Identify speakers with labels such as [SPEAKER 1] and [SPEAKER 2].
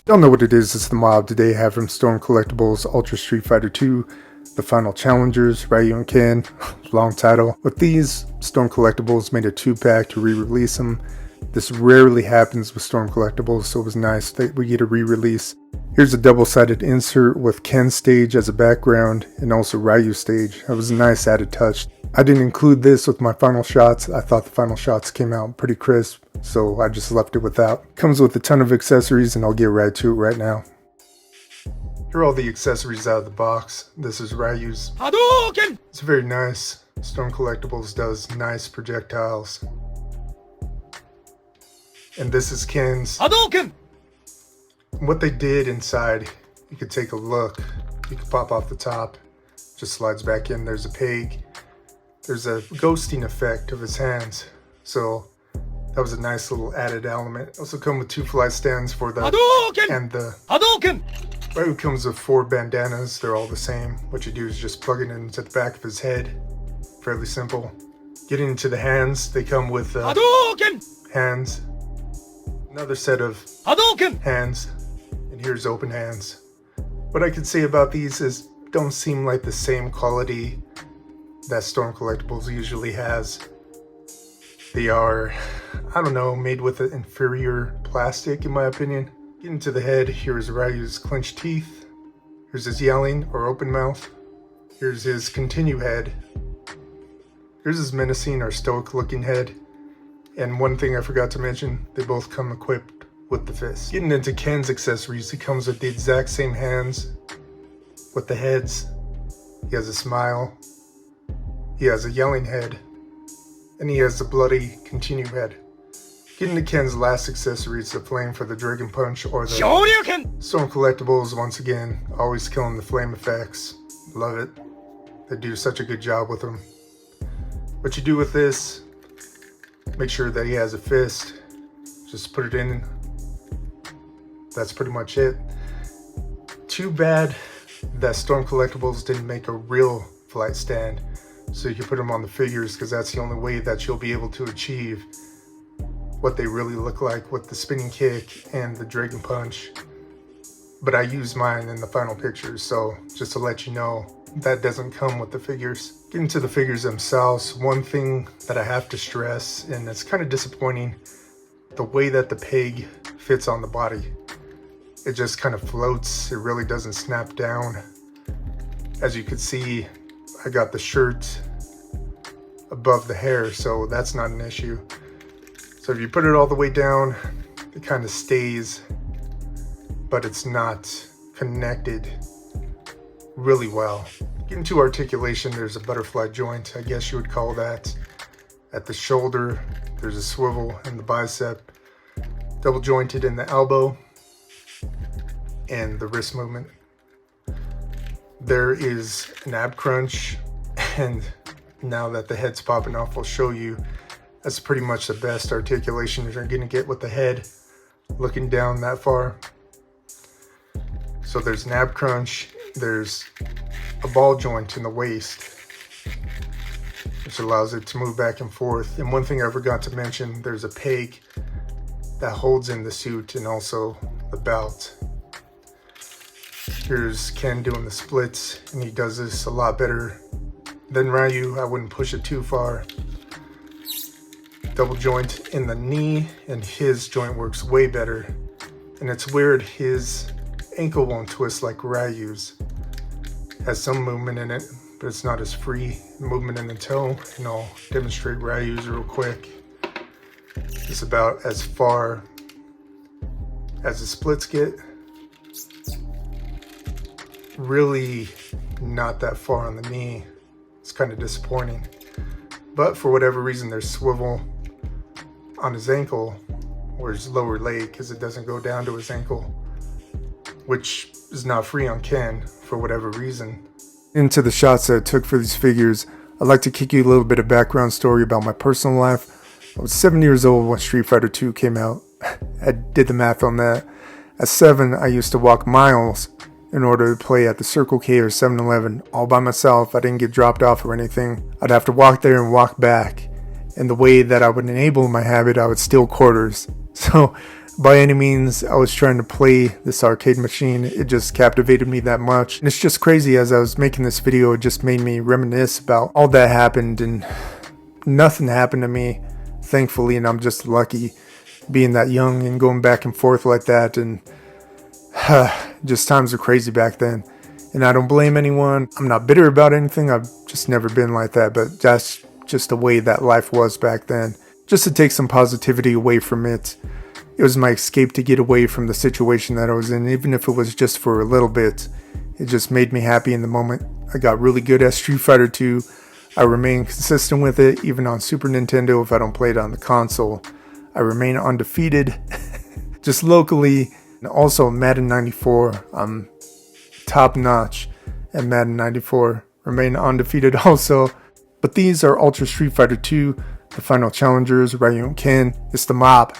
[SPEAKER 1] Y'all know what it is, it's the mob. Today I have from Storm Collectables Ultra Street Fighter 2, the final challengers, Ryu and Ken, long title. With these, Storm Collectables made a 2-pack to re-release them. This rarely happens with Storm Collectables, so it was nice that we get a re-release. Here's a double-sided insert with Ken's stage as a background and also Ryu's stage. That was a nice added touch. I didn't include this with my final shots. I thought the final shots came out pretty crisp, so I just left it without. Comes with a ton of accessories, and I'll get right to it right now. Here are all the accessories out of the box. This is Ryu's. Hadouken! It's very nice. Storm Collectables does nice projectiles. And this is Ken's. Hadouken! What they did inside, you could take a look. You could pop off the top. Just slides back in. There's a peg. There's a ghosting effect of his hands. So that was a nice little added element. Also come with 2 fly stands for the Hadouken! And the Hadouken! Ryu comes with 4 bandanas. They're all the same. What you do is just plug it into the back of his head. Fairly simple. Getting into the hands, they come with Hadouken! Hands. Another set of Hadouken! Hands. And here's open hands. What I could say about these is don't seem like the same quality that Storm Collectables usually has. They are, I don't know, made with an inferior plastic in my opinion. Getting to the head, here's Ryu's clenched teeth. Here's his yelling or open mouth. Here's his continue head. Here's his menacing or stoic looking head. And one thing I forgot to mention, they both come equipped with the fist. Getting into Ken's accessories, he comes with the exact same hands with the heads. He has a smile. He has a yelling head. And he has a bloody continue head. Getting to Ken's last accessory, it's the flame for the Dragon Punch or the Shoryuken! Storm Collectables, once again, always killing the flame effects. Love it. They do such a good job with them. What you do with this, make sure that he has a fist. Just put it in. That's pretty much it. Too bad that Storm Collectables didn't make a real flight stand, so you can put them on the figures, because that's the only way that you'll be able to achieve what they really look like with the spinning kick and the Dragon Punch. But I used mine in the final pictures, so just to let you know, that doesn't come with the figures. Getting to the figures themselves, one thing that I have to stress, and it's kind of disappointing, the way that the peg fits on the body. It just kind of floats. It really doesn't snap down. As you can see, I got the shirt above the hair, so that's not an issue. So if you put it all the way down, it kind of stays, but it's not connected really well. Getting to articulation, there's a butterfly joint, I guess you would call that. At the shoulder, there's a swivel in the bicep, double jointed in the elbow, and the wrist movement. There is an ab crunch, and now that the head's popping off, I'll show you. That's pretty much the best articulation you're gonna get with the head looking down that far. So there's an ab crunch, there's a ball joint in the waist, which allows it to move back and forth. And one thing I forgot to mention, there's a peg that holds in the suit and also the belt. Here's Ken doing the splits, and he does this a lot better than Ryu. I wouldn't push it too far. Double joint in the knee, and his joint works way better. And it's weird, his ankle won't twist like Ryu's. Has some movement in it, but it's not as free movement in the toe. And I'll demonstrate Ryu's real quick. It's about as far as the splits get. Really not that far on the knee. It's kind of disappointing. But for whatever reason, there's swivel on his ankle or his lower leg, because it doesn't go down to his ankle, which is not free on Ken for whatever reason. Into the shots that I took for these figures, I'd like to kick you a little bit of background story about my personal life. I was 7 years old when Street Fighter 2 came out. I did the math on that. At 7, I used to walk miles in order to play at the Circle K or 7-Eleven all by myself. I didn't get dropped off or anything. I'd have to walk there and walk back. And the way that I would enable my habit, I would steal quarters. So by any means I was trying to play this arcade machine. It just captivated me that much. And it's just crazy, as I was making this video, it just made me reminisce about all that happened, and nothing happened to me, thankfully, and I'm just lucky being that young and going back and forth like that. And just times were crazy back then. And I don't blame anyone. I'm not bitter about anything. I've just never been like that, but that's just the way that life was back then. Just to take some positivity away from it. It was my escape to get away from the situation that I was in, even if it was just for a little bit. It just made me happy in the moment. I got really good at Street Fighter 2. I remain consistent with it, even on Super Nintendo if I don't play it on the console. I remain undefeated, just locally. And also Madden 94, I'm top notch at Madden 94. Remain undefeated also. But these are Ultra Street Fighter 2, the final challengers, Ryu and Ken. It's the mob.